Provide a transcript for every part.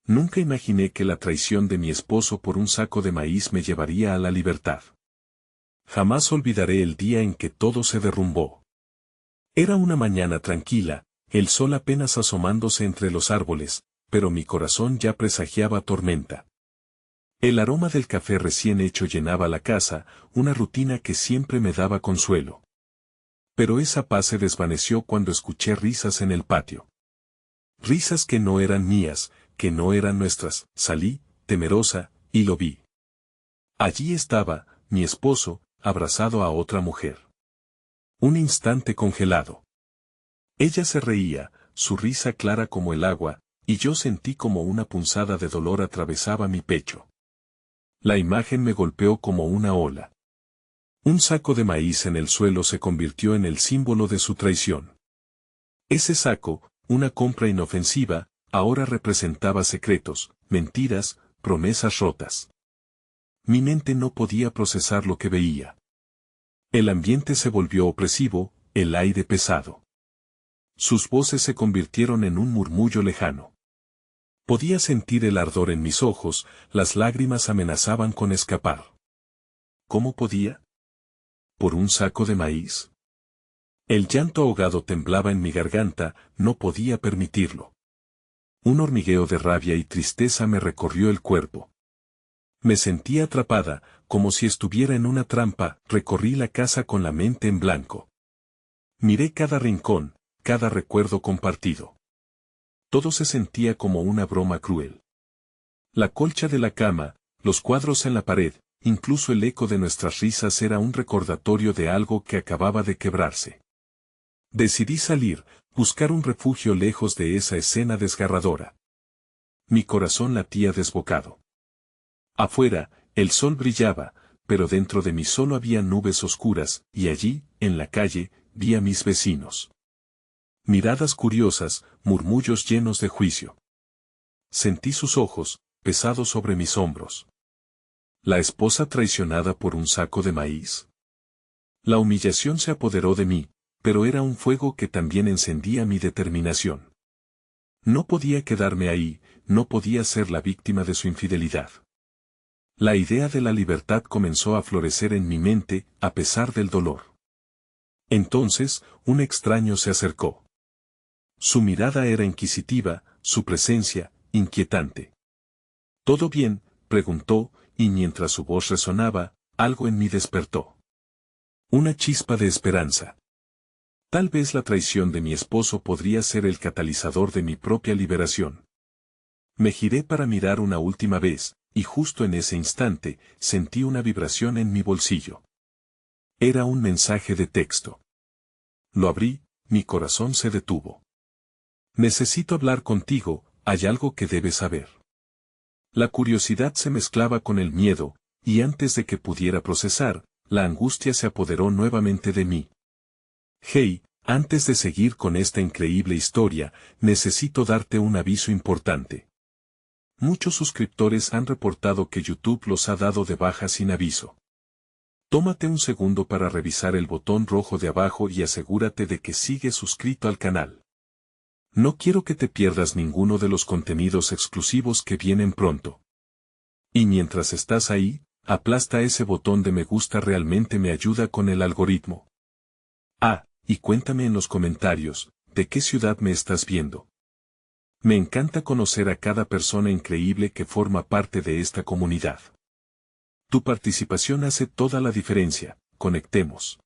Nunca imaginé que la traición de mi esposo por un saco de maíz me llevaría a la libertad. Jamás olvidaré el día en que todo se derrumbó. Era una mañana tranquila, el sol apenas asomándose entre los árboles, pero mi corazón ya presagiaba tormenta. El aroma del café recién hecho llenaba la casa, una rutina que siempre me daba consuelo. Pero esa paz se desvaneció cuando escuché risas en el patio. Risas que no eran mías, que no eran nuestras. Salí, temerosa, y lo vi. Allí estaba, mi esposo, abrazado a otra mujer. Un instante congelado. Ella se reía, su risa clara como el agua, y yo sentí como una punzada de dolor atravesaba mi pecho. La imagen me golpeó como una ola. Un saco de maíz en el suelo se convirtió en el símbolo de su traición. Ese saco, una compra inofensiva, ahora representaba secretos, mentiras, promesas rotas. Mi mente no podía procesar lo que veía. El ambiente se volvió opresivo, el aire pesado. Sus voces se convirtieron en un murmullo lejano. Podía sentir el ardor en mis ojos, las lágrimas amenazaban con escapar. ¿Cómo podía? ¿Por un saco de maíz? El llanto ahogado temblaba en mi garganta, no podía permitirlo. Un hormigueo de rabia y tristeza me recorrió el cuerpo. Me sentí atrapada, como si estuviera en una trampa, recorrí la casa con la mente en blanco. Miré cada rincón, cada recuerdo compartido. Todo se sentía como una broma cruel. La colcha de la cama, los cuadros en la pared, incluso el eco de nuestras risas era un recordatorio de algo que acababa de quebrarse. Decidí salir, buscar un refugio lejos de esa escena desgarradora. Mi corazón latía desbocado. Afuera, el sol brillaba, pero dentro de mí solo había nubes oscuras, y allí, en la calle, vi a mis vecinos. Miradas curiosas, murmullos llenos de juicio. Sentí sus ojos, pesados sobre mis hombros. ¿La esposa traicionada por un saco de maíz? La humillación se apoderó de mí, pero era un fuego que también encendía mi determinación. No podía quedarme ahí, no podía ser la víctima de su infidelidad. La idea de la libertad comenzó a florecer en mi mente, a pesar del dolor. Entonces, un extraño se acercó. Su mirada era inquisitiva, su presencia, inquietante. ¿Todo bien?, preguntó, y mientras su voz resonaba, algo en mí despertó. Una chispa de esperanza. Tal vez la traición de mi esposo podría ser el catalizador de mi propia liberación. Me giré para mirar una última vez, y justo en ese instante, sentí una vibración en mi bolsillo. Era un mensaje de texto. Lo abrí, mi corazón se detuvo. Necesito hablar contigo, hay algo que debes saber. La curiosidad se mezclaba con el miedo, y antes de que pudiera procesar, la angustia se apoderó nuevamente de mí. Hey, antes de seguir con esta increíble historia, necesito darte un aviso importante. Muchos suscriptores han reportado que YouTube los ha dado de baja sin aviso. Tómate un segundo para revisar el botón rojo de abajo y asegúrate de que sigues suscrito al canal. No quiero que te pierdas ninguno de los contenidos exclusivos que vienen pronto. Y mientras estás ahí, aplasta ese botón de me gusta, realmente me ayuda con el algoritmo. Ah, y cuéntame en los comentarios, ¿de qué ciudad me estás viendo? Me encanta conocer a cada persona increíble que forma parte de esta comunidad. Tu participación hace toda la diferencia, conectemos.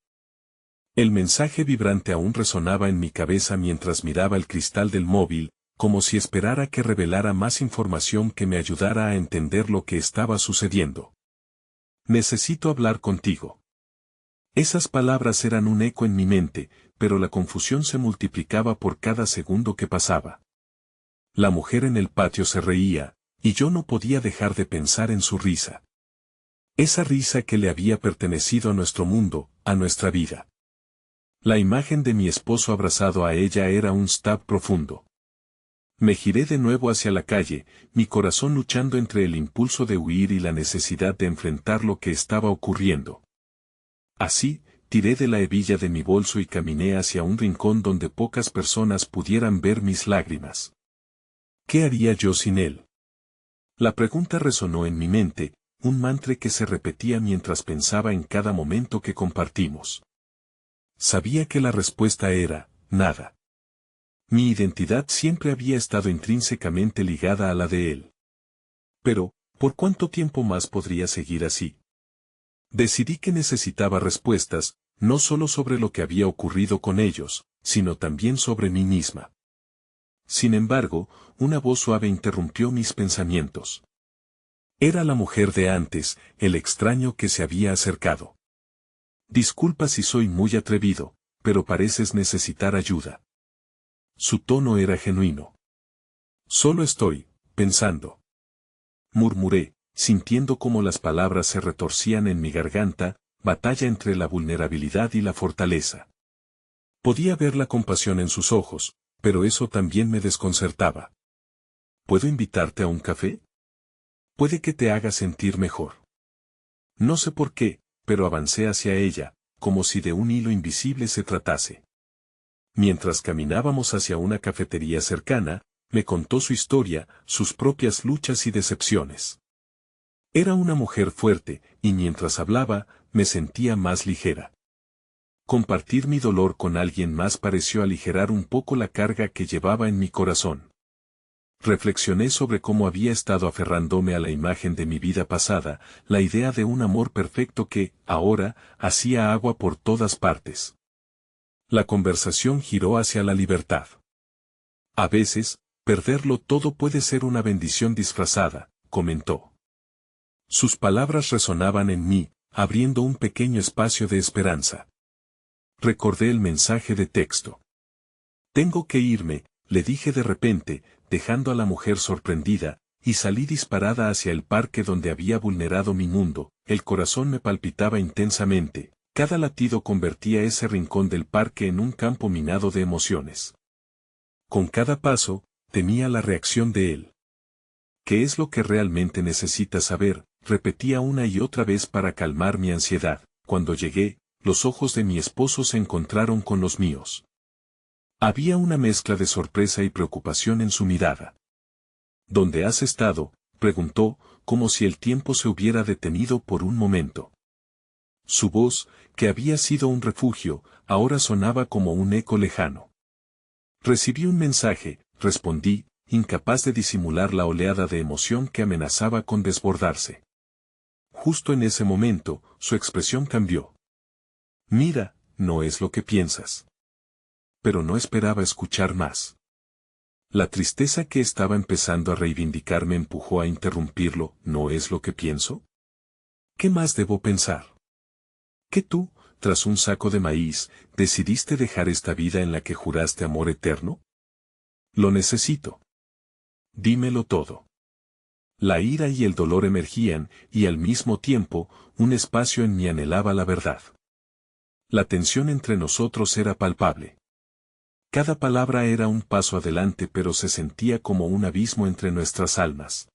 El mensaje vibrante aún resonaba en mi cabeza mientras miraba el cristal del móvil, como si esperara que revelara más información que me ayudara a entender lo que estaba sucediendo. Necesito hablar contigo. Esas palabras eran un eco en mi mente, pero la confusión se multiplicaba por cada segundo que pasaba. La mujer en el patio se reía, y yo no podía dejar de pensar en su risa. Esa risa que le había pertenecido a nuestro mundo, a nuestra vida. La imagen de mi esposo abrazado a ella era un stab profundo. Me giré de nuevo hacia la calle, mi corazón luchando entre el impulso de huir y la necesidad de enfrentar lo que estaba ocurriendo. Así, tiré de la hebilla de mi bolso y caminé hacia un rincón donde pocas personas pudieran ver mis lágrimas. ¿Qué haría yo sin él? La pregunta resonó en mi mente, un mantra que se repetía mientras pensaba en cada momento que compartimos. Sabía que la respuesta era, nada. Mi identidad siempre había estado intrínsecamente ligada a la de él. Pero, ¿por cuánto tiempo más podría seguir así? Decidí que necesitaba respuestas, no solo sobre lo que había ocurrido con ellos, sino también sobre mí misma. Sin embargo, una voz suave interrumpió mis pensamientos. Era la mujer de antes, el extraño que se había acercado. Disculpa si soy muy atrevido, pero pareces necesitar ayuda. Su tono era genuino. Solo estoy, pensando. Murmuré, sintiendo cómo las palabras se retorcían en mi garganta, batalla entre la vulnerabilidad y la fortaleza. Podía ver la compasión en sus ojos, pero eso también me desconcertaba. ¿Puedo invitarte a un café? Puede que te haga sentir mejor. No sé por qué, pero avancé hacia ella, como si de un hilo invisible se tratase. Mientras caminábamos hacia una cafetería cercana, me contó su historia, sus propias luchas y decepciones. Era una mujer fuerte, y mientras hablaba, me sentía más ligera. Compartir mi dolor con alguien más pareció aligerar un poco la carga que llevaba en mi corazón. Reflexioné sobre cómo había estado aferrándome a la imagen de mi vida pasada, la idea de un amor perfecto que, ahora, hacía agua por todas partes. La conversación giró hacia la libertad. A veces, perderlo todo puede ser una bendición disfrazada, comentó. Sus palabras resonaban en mí, abriendo un pequeño espacio de esperanza. Recordé el mensaje de texto. Tengo que irme, le dije de repente, dejando a la mujer sorprendida, y salí disparada hacia el parque donde había vulnerado mi mundo. El corazón me palpitaba intensamente, cada latido convertía ese rincón del parque en un campo minado de emociones. Con cada paso, temía la reacción de él. ¿Qué es lo que realmente necesitas saber?, repetía una y otra vez para calmar mi ansiedad. Cuando llegué, los ojos de mi esposo se encontraron con los míos. Había una mezcla de sorpresa y preocupación en su mirada. ¿Dónde has estado?, preguntó, como si el tiempo se hubiera detenido por un momento. Su voz, que había sido un refugio, ahora sonaba como un eco lejano. Recibí un mensaje, respondí, incapaz de disimular la oleada de emoción que amenazaba con desbordarse. Justo en ese momento, su expresión cambió. Mira, no es lo que piensas. Pero no esperaba escuchar más. La tristeza que estaba empezando a reivindicar me empujó a interrumpirlo. ¿No es lo que pienso? ¿Qué más debo pensar? Que tú, tras un saco de maíz, decidiste dejar esta vida en la que juraste amor eterno. Lo necesito. Dímelo todo. La ira y el dolor emergían, y al mismo tiempo, un espacio en mí anhelaba la verdad. La tensión entre nosotros era palpable. Cada palabra era un paso adelante, pero se sentía como un abismo entre nuestras almas.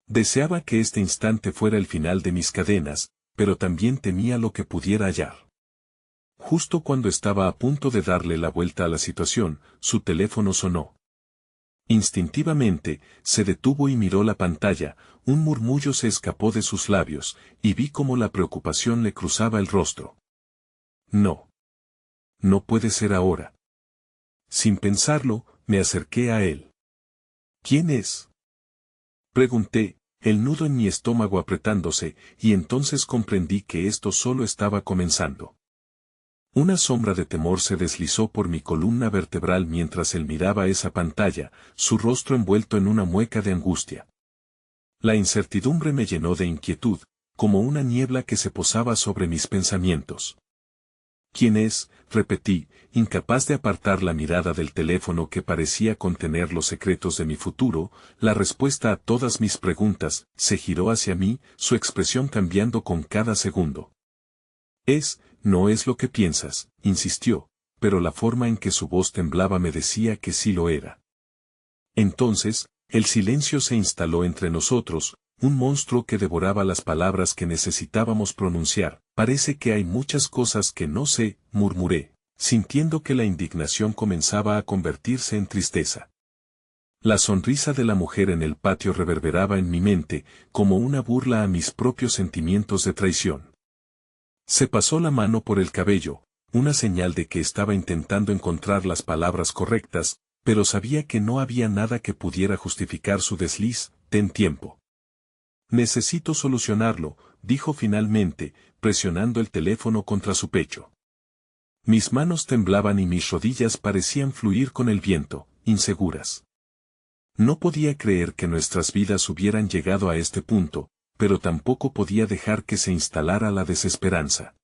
Deseaba que este instante fuera el final de mis cadenas, pero también temía lo que pudiera hallar. Justo cuando estaba a punto de darle la vuelta a la situación, su teléfono sonó. Instintivamente, se detuvo y miró la pantalla, un murmullo se escapó de sus labios, y vi cómo la preocupación le cruzaba el rostro. No. No puede ser ahora. Sin pensarlo, me acerqué a él. ¿Quién es?, pregunté, el nudo en mi estómago apretándose, y entonces comprendí que esto solo estaba comenzando. Una sombra de temor se deslizó por mi columna vertebral mientras él miraba esa pantalla, su rostro envuelto en una mueca de angustia. La incertidumbre me llenó de inquietud, como una niebla que se posaba sobre mis pensamientos. ¿Quién es?, repetí, incapaz de apartar la mirada del teléfono que parecía contener los secretos de mi futuro. La respuesta a todas mis preguntas se giró hacia mí, su expresión cambiando con cada segundo. No es lo que piensas, insistió, pero la forma en que su voz temblaba me decía que sí lo era. Entonces, el silencio se instaló entre nosotros, un monstruo que devoraba las palabras que necesitábamos pronunciar. Parece que hay muchas cosas que no sé, murmuré, sintiendo que la indignación comenzaba a convertirse en tristeza. La sonrisa de la mujer en el patio reverberaba en mi mente, como una burla a mis propios sentimientos de traición. Se pasó la mano por el cabello, una señal de que estaba intentando encontrar las palabras correctas, pero sabía que no había nada que pudiera justificar su desliz. Ten tiempo. Necesito solucionarlo, dijo finalmente, presionando el teléfono contra su pecho. Mis manos temblaban y mis rodillas parecían fluir con el viento, inseguras. No podía creer que nuestras vidas hubieran llegado a este punto, pero tampoco podía dejar que se instalara la desesperanza.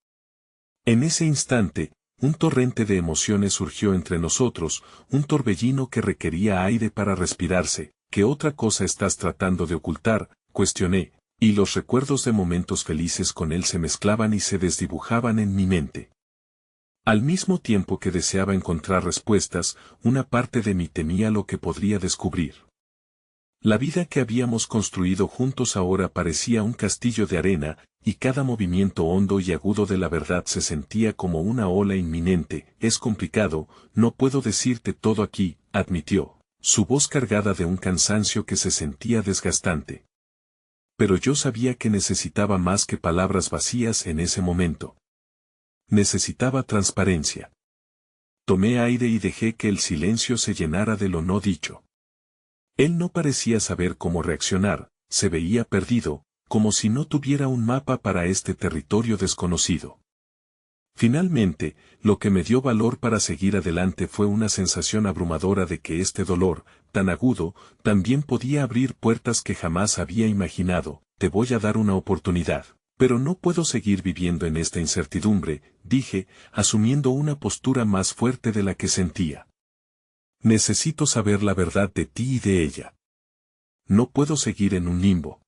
En ese instante, un torrente de emociones surgió entre nosotros, un torbellino que requería aire para respirarse. ¿Qué otra cosa estás tratando de ocultar?, cuestioné, y los recuerdos de momentos felices con él se mezclaban y se desdibujaban en mi mente. Al mismo tiempo que deseaba encontrar respuestas, una parte de mí temía lo que podría descubrir. La vida que habíamos construido juntos ahora parecía un castillo de arena, y cada movimiento hondo y agudo de la verdad se sentía como una ola inminente. Es complicado, no puedo decirte todo aquí, admitió, su voz cargada de un cansancio que se sentía desgastante. Pero yo sabía que necesitaba más que palabras vacías en ese momento. Necesitaba transparencia. Tomé aire y dejé que el silencio se llenara de lo no dicho. Él no parecía saber cómo reaccionar, se veía perdido, como si no tuviera un mapa para este territorio desconocido. Finalmente, lo que me dio valor para seguir adelante fue una sensación abrumadora de que este dolor, tan agudo, también podía abrir puertas que jamás había imaginado. Te voy a dar una oportunidad, pero no puedo seguir viviendo en esta incertidumbre, dije, asumiendo una postura más fuerte de la que sentía. Necesito saber la verdad de ti y de ella. No puedo seguir en un limbo.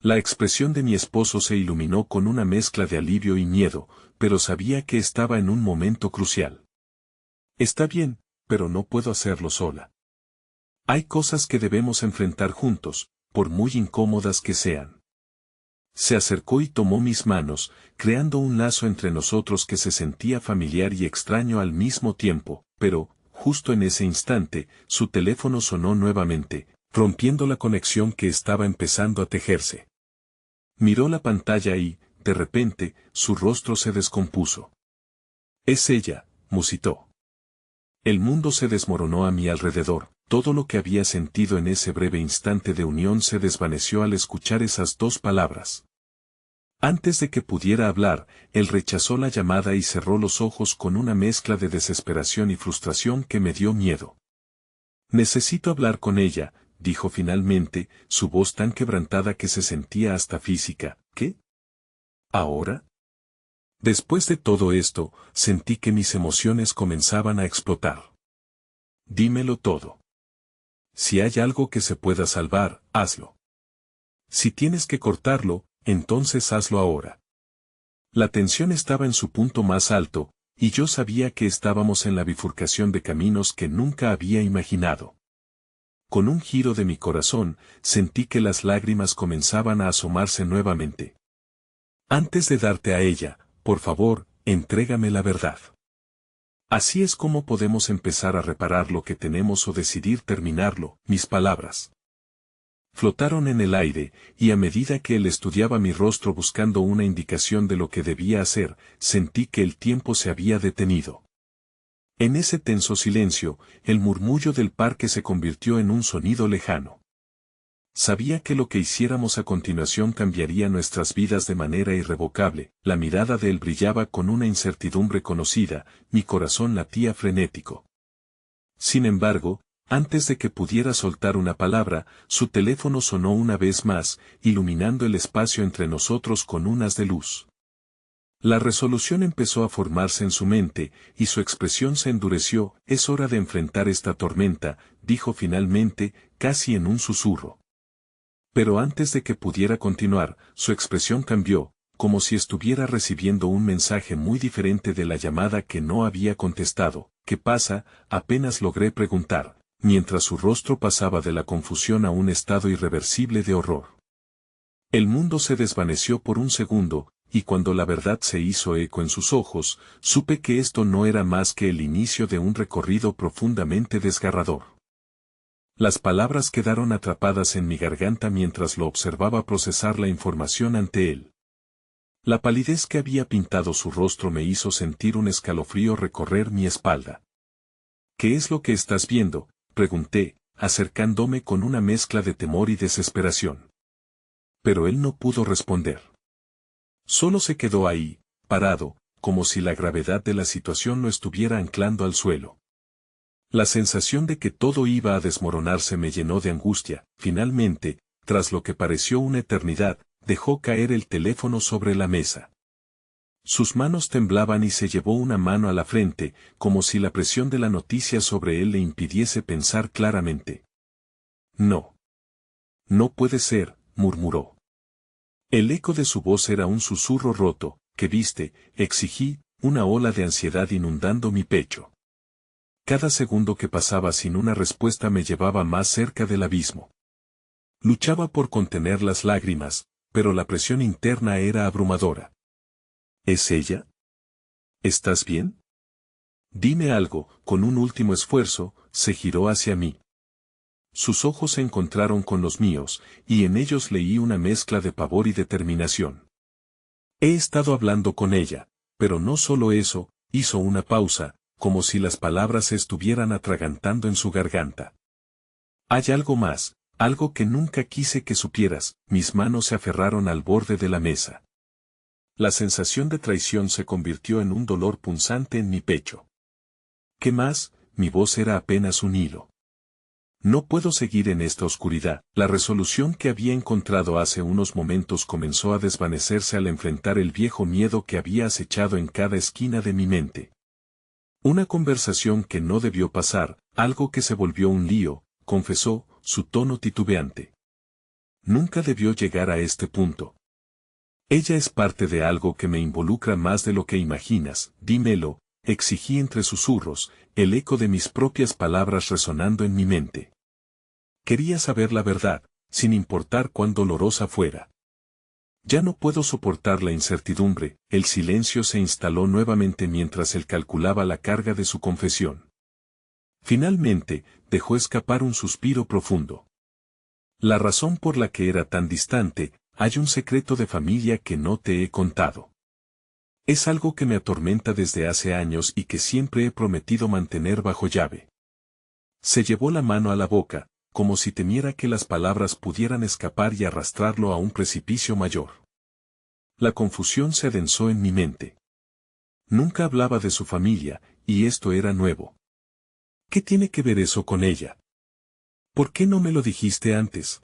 La expresión de mi esposo se iluminó con una mezcla de alivio y miedo, pero sabía que estaba en un momento crucial. Está bien, pero no puedo hacerlo sola. Hay cosas que debemos enfrentar juntos, por muy incómodas que sean. Se acercó y tomó mis manos, creando un lazo entre nosotros que se sentía familiar y extraño al mismo tiempo, pero, justo en ese instante, su teléfono sonó nuevamente, rompiendo la conexión que estaba empezando a tejerse. Miró la pantalla y, de repente, su rostro se descompuso. Es ella, musitó. El mundo se desmoronó a mi alrededor, todo lo que había sentido en ese breve instante de unión se desvaneció al escuchar esas dos palabras. Antes de que pudiera hablar, él rechazó la llamada y cerró los ojos con una mezcla de desesperación y frustración que me dio miedo. Necesito hablar con ella, dijo finalmente, su voz tan quebrantada que se sentía hasta física. ¿Qué? ¿Ahora? Después de todo esto, sentí que mis emociones comenzaban a explotar. Dímelo todo. Si hay algo que se pueda salvar, hazlo. Si tienes que cortarlo, entonces hazlo ahora. La tensión estaba en su punto más alto, y yo sabía que estábamos en la bifurcación de caminos que nunca había imaginado. Con un giro de mi corazón, sentí que las lágrimas comenzaban a asomarse nuevamente. Antes de darte a ella, por favor, entrégame la verdad. Así es como podemos empezar a reparar lo que tenemos o decidir terminarlo. Mis palabras flotaron en el aire, y a medida que él estudiaba mi rostro buscando una indicación de lo que debía hacer, sentí que el tiempo se había detenido. En ese tenso silencio, el murmullo del parque se convirtió en un sonido lejano. Sabía que lo que hiciéramos a continuación cambiaría nuestras vidas de manera irrevocable. La mirada de él brillaba con una incertidumbre conocida, mi corazón latía frenético. Sin embargo, antes de que pudiera soltar una palabra, su teléfono sonó una vez más, iluminando el espacio entre nosotros con un haz de luz. La resolución empezó a formarse en su mente, y su expresión se endureció. Es hora de enfrentar esta tormenta, dijo finalmente, casi en un susurro. Pero antes de que pudiera continuar, su expresión cambió, como si estuviera recibiendo un mensaje muy diferente de la llamada que no había contestado. ¿Qué pasa? Apenas logré preguntar, mientras su rostro pasaba de la confusión a un estado irreversible de horror. El mundo se desvaneció por un segundo, y cuando la verdad se hizo eco en sus ojos, supe que esto no era más que el inicio de un recorrido profundamente desgarrador. Las palabras quedaron atrapadas en mi garganta mientras lo observaba procesar la información ante él. La palidez que había pintado su rostro me hizo sentir un escalofrío recorrer mi espalda. ¿Qué es lo que estás viendo?, pregunté, acercándome con una mezcla de temor y desesperación. Pero él no pudo responder. Solo se quedó ahí, parado, como si la gravedad de la situación lo estuviera anclando al suelo. La sensación de que todo iba a desmoronarse me llenó de angustia. Finalmente, tras lo que pareció una eternidad, dejó caer el teléfono sobre la mesa. Sus manos temblaban y se llevó una mano a la frente, como si la presión de la noticia sobre él le impidiese pensar claramente. No. No puede ser, murmuró. El eco de su voz era un susurro roto. ¿Qué viste?, exigí, una ola de ansiedad inundando mi pecho. Cada segundo que pasaba sin una respuesta me llevaba más cerca del abismo. Luchaba por contener las lágrimas, pero la presión interna era abrumadora. ¿Es ella? ¿Estás bien? Dime algo. Con un último esfuerzo, se giró hacia mí. Sus ojos se encontraron con los míos, y en ellos leí una mezcla de pavor y determinación. He estado hablando con ella, pero no solo eso. Hizo una pausa, como si las palabras se estuvieran atragantando en su garganta. Hay algo más, algo que nunca quise que supieras. Mis manos se aferraron al borde de la mesa. La sensación de traición se convirtió en un dolor punzante en mi pecho. ¿Qué más? Mi voz era apenas un hilo. No puedo seguir en esta oscuridad. La resolución que había encontrado hace unos momentos comenzó a desvanecerse al enfrentar el viejo miedo que había acechado en cada esquina de mi mente. Una conversación que no debió pasar, algo que se volvió un lío, confesó, su tono titubeante. Nunca debió llegar a este punto. Ella es parte de algo que me involucra más de lo que imaginas, dímelo, exigí entre susurros, el eco de mis propias palabras resonando en mi mente. Quería saber la verdad, sin importar cuán dolorosa fuera. Ya no puedo soportar la incertidumbre. El silencio se instaló nuevamente mientras él calculaba la carga de su confesión. Finalmente, dejó escapar un suspiro profundo. La razón por la que era tan distante, hay un secreto de familia que no te he contado. Es algo que me atormenta desde hace años y que siempre he prometido mantener bajo llave. Se llevó la mano a la boca, como si temiera que las palabras pudieran escapar y arrastrarlo a un precipicio mayor. La confusión se adensó en mi mente. Nunca hablaba de su familia, y esto era nuevo. ¿Qué tiene que ver eso con ella? ¿Por qué no me lo dijiste antes?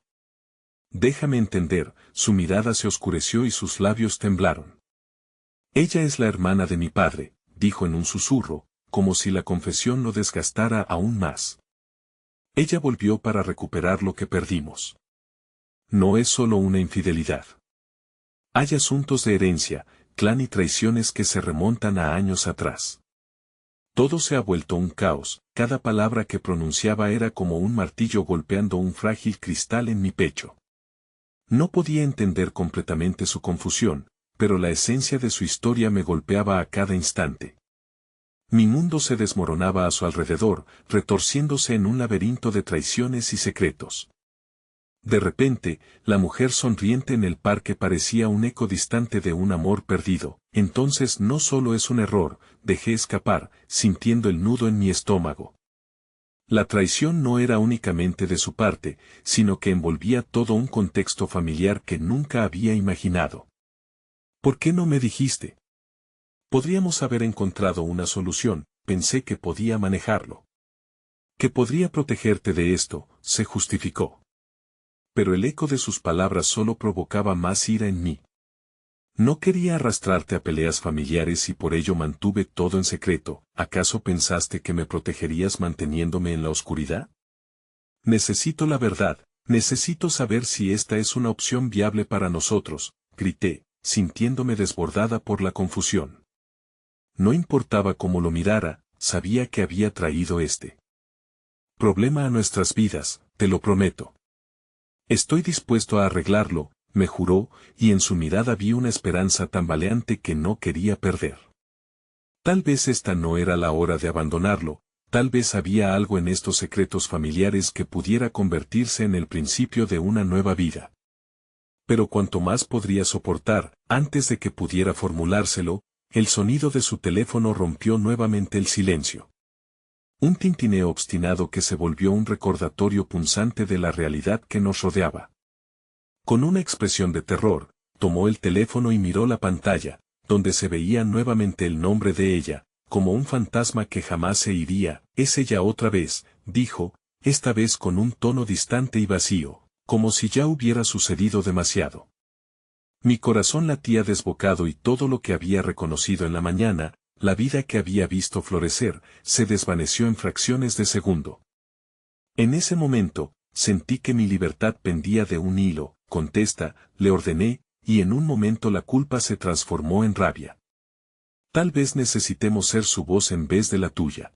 Déjame entender. Su mirada se oscureció y sus labios temblaron. Ella es la hermana de mi padre, dijo en un susurro, como si la confesión lo desgastara aún más. Ella volvió para recuperar lo que perdimos. No es solo una infidelidad. Hay asuntos de herencia, clan y traiciones que se remontan a años atrás. Todo se ha vuelto un caos. Cada palabra que pronunciaba era como un martillo golpeando un frágil cristal en mi pecho. No podía entender completamente su confusión, pero la esencia de su historia me golpeaba a cada instante. Mi mundo se desmoronaba a su alrededor, retorciéndose en un laberinto de traiciones y secretos. De repente, la mujer sonriente en el parque parecía un eco distante de un amor perdido. Entonces no solo es un error, dejé escapar, sintiendo el nudo en mi estómago. La traición no era únicamente de su parte, sino que envolvía todo un contexto familiar que nunca había imaginado. ¿Por qué no me dijiste? Podríamos haber encontrado una solución. Pensé que podía manejarlo. Que podría protegerte de esto, se justificó. Pero el eco de sus palabras solo provocaba más ira en mí. No quería arrastrarte a peleas familiares y por ello mantuve todo en secreto. ¿Acaso pensaste que me protegerías manteniéndome en la oscuridad? Necesito la verdad, necesito saber si esta es una opción viable para nosotros, grité, sintiéndome desbordada por la confusión. No importaba cómo lo mirara, sabía que había traído este problema a nuestras vidas, te lo prometo. Estoy dispuesto a arreglarlo, me juró, y en su mirada vi una esperanza tambaleante que no quería perder. Tal vez esta no era la hora de abandonarlo, tal vez había algo en estos secretos familiares que pudiera convertirse en el principio de una nueva vida. Pero cuanto más podría soportar, antes de que pudiera formulárselo, el sonido de su teléfono rompió nuevamente el silencio. Un tintineo obstinado que se volvió un recordatorio punzante de la realidad que nos rodeaba. Con una expresión de terror, tomó el teléfono y miró la pantalla, donde se veía nuevamente el nombre de ella, como un fantasma que jamás se iría. «Es ella otra vez», dijo, esta vez con un tono distante y vacío, como si ya hubiera sucedido demasiado. Mi corazón latía desbocado y todo lo que había reconocido en la mañana, la vida que había visto florecer, se desvaneció en fracciones de segundo. En ese momento, sentí que mi libertad pendía de un hilo. «Contesta», le ordené, y en un momento la culpa se transformó en rabia. Tal vez necesitemos ser su voz en vez de la tuya.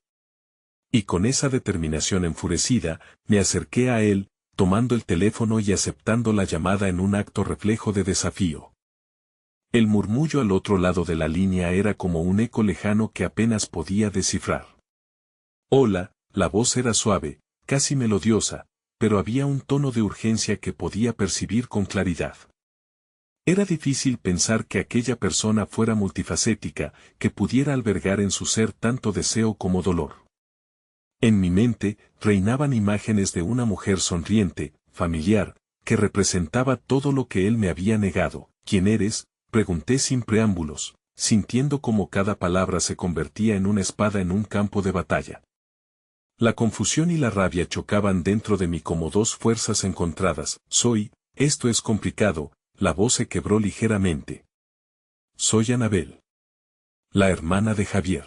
Y con esa determinación enfurecida, me acerqué a él, tomando el teléfono y aceptando la llamada en un acto reflejo de desafío. El murmullo al otro lado de la línea era como un eco lejano que apenas podía descifrar. «Hola», la voz era suave, casi melodiosa, pero había un tono de urgencia que podía percibir con claridad. Era difícil pensar que aquella persona fuera multifacética, que pudiera albergar en su ser tanto deseo como dolor. En mi mente, reinaban imágenes de una mujer sonriente, familiar, que representaba todo lo que él me había negado. «¿Quién eres?», pregunté sin preámbulos, sintiendo como cada palabra se convertía en una espada en un campo de batalla. La confusión y la rabia chocaban dentro de mí como dos fuerzas encontradas. «Esto es complicado», la voz se quebró ligeramente. «Soy Anabel. La hermana de Javier».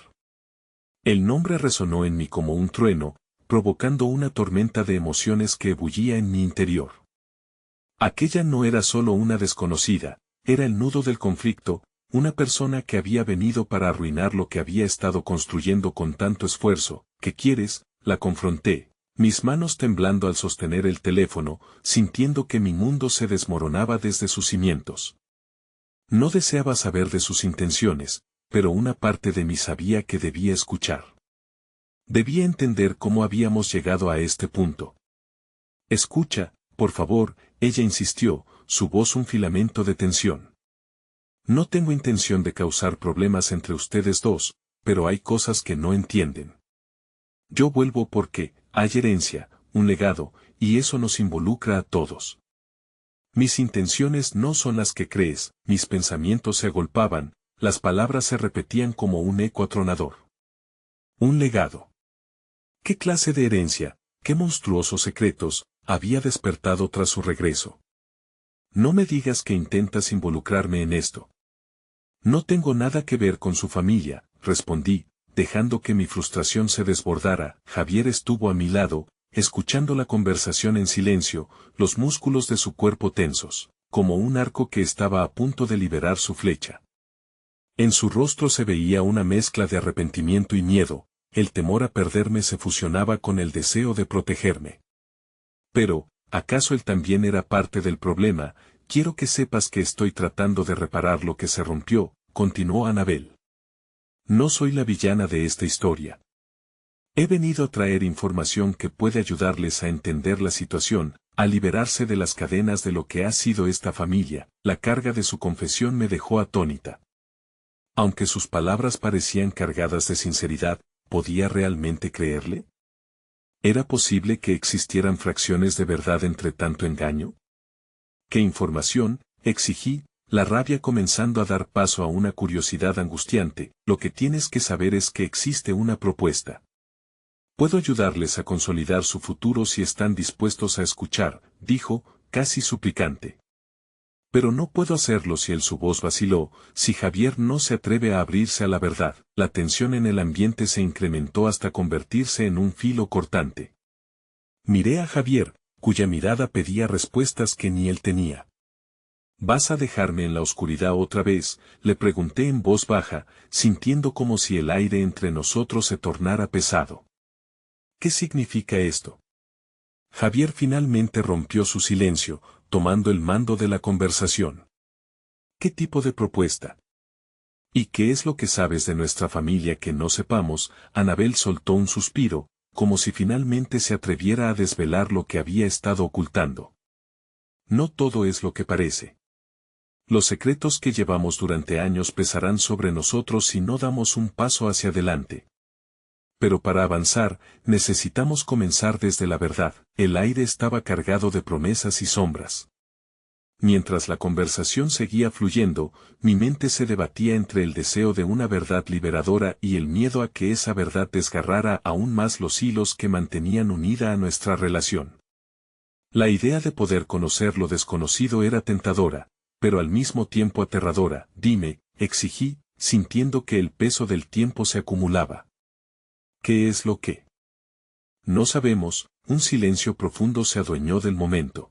El nombre resonó en mí como un trueno, provocando una tormenta de emociones que ebullía en mi interior. Aquella no era solo una desconocida, era el nudo del conflicto, una persona que había venido para arruinar lo que había estado construyendo con tanto esfuerzo. «¿Qué quieres?», la confronté, mis manos temblando al sostener el teléfono, sintiendo que mi mundo se desmoronaba desde sus cimientos. No deseaba saber de sus intenciones, pero una parte de mí sabía que debía escuchar. Debía entender cómo habíamos llegado a este punto. «Escucha, por favor», ella insistió, su voz un filamento de tensión. «No tengo intención de causar problemas entre ustedes dos, pero hay cosas que no entienden. Yo vuelvo porque hay herencia, un legado, y eso nos involucra a todos. Mis intenciones no son las que crees». Mis pensamientos se agolpaban, las palabras se repetían como un eco atronador. Un legado. ¿Qué clase de herencia, qué monstruosos secretos, había despertado tras su regreso? «No me digas que intentas involucrarme en esto». «No tengo nada que ver con su familia», respondí, dejando que mi frustración se desbordara. Javier estuvo a mi lado, escuchando la conversación en silencio, los músculos de su cuerpo tensos, como un arco que estaba a punto de liberar su flecha. En su rostro se veía una mezcla de arrepentimiento y miedo, el temor a perderme se fusionaba con el deseo de protegerme. «Pero, ¿acaso él también era parte del problema? Quiero que sepas que estoy tratando de reparar lo que se rompió», continuó Anabel. «No soy la villana de esta historia. He venido a traer información que puede ayudarles a entender la situación, a liberarse de las cadenas de lo que ha sido esta familia». La carga de su confesión me dejó atónita. Aunque sus palabras parecían cargadas de sinceridad, ¿podía realmente creerle? ¿Era posible que existieran fracciones de verdad entre tanto engaño? «¿Qué información?», exigí, la rabia comenzando a dar paso a una curiosidad angustiante. «Lo que tienes que saber es que existe una propuesta. Puedo ayudarles a consolidar su futuro si están dispuestos a escuchar», dijo, casi suplicante. «Pero no puedo hacerlo si su voz vaciló, si Javier no se atreve a abrirse a la verdad». La tensión en el ambiente se incrementó hasta convertirse en un filo cortante. Miré a Javier, cuya mirada pedía respuestas que ni él tenía. «¿Vas a dejarme en la oscuridad otra vez?», le pregunté en voz baja, sintiendo como si el aire entre nosotros se tornara pesado. «¿Qué significa esto?». Javier finalmente rompió su silencio, tomando el mando de la conversación. «¿Qué tipo de propuesta?». ¿Y qué es lo que sabes de nuestra familia que no sepamos? Anabel soltó un suspiro, como si finalmente se atreviera a desvelar lo que había estado ocultando. No todo es lo que parece. Los secretos que llevamos durante años pesarán sobre nosotros si no damos un paso hacia adelante. Pero para avanzar, necesitamos comenzar desde la verdad. El aire estaba cargado de promesas y sombras. Mientras la conversación seguía fluyendo, mi mente se debatía entre el deseo de una verdad liberadora y el miedo a que esa verdad desgarrara aún más los hilos que mantenían unida a nuestra relación. La idea de poder conocer lo desconocido era tentadora, pero al mismo tiempo aterradora. Dime, exigí, sintiendo que el peso del tiempo se acumulaba. ¿Qué es lo que? No sabemos, un silencio profundo se adueñó del momento.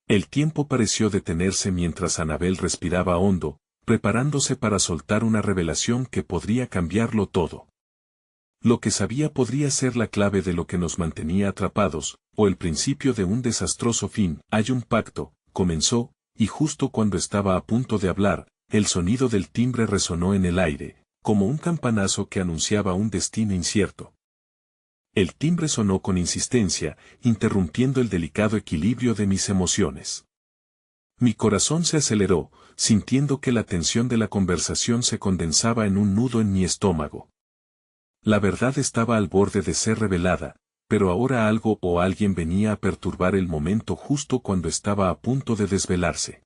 El tiempo pareció detenerse mientras Anabel respiraba hondo, preparándose para soltar una revelación que podría cambiarlo todo. Lo que sabía podría ser la clave de lo que nos mantenía atrapados, o el principio de un desastroso fin. Hay un pacto, comenzó, y justo cuando estaba a punto de hablar, el sonido del timbre resonó en el aire, como un campanazo que anunciaba un destino incierto. El timbre sonó con insistencia, interrumpiendo el delicado equilibrio de mis emociones. Mi corazón se aceleró, sintiendo que la tensión de la conversación se condensaba en un nudo en mi estómago. La verdad estaba al borde de ser revelada, pero ahora algo o alguien venía a perturbar el momento justo cuando estaba a punto de desvelarse.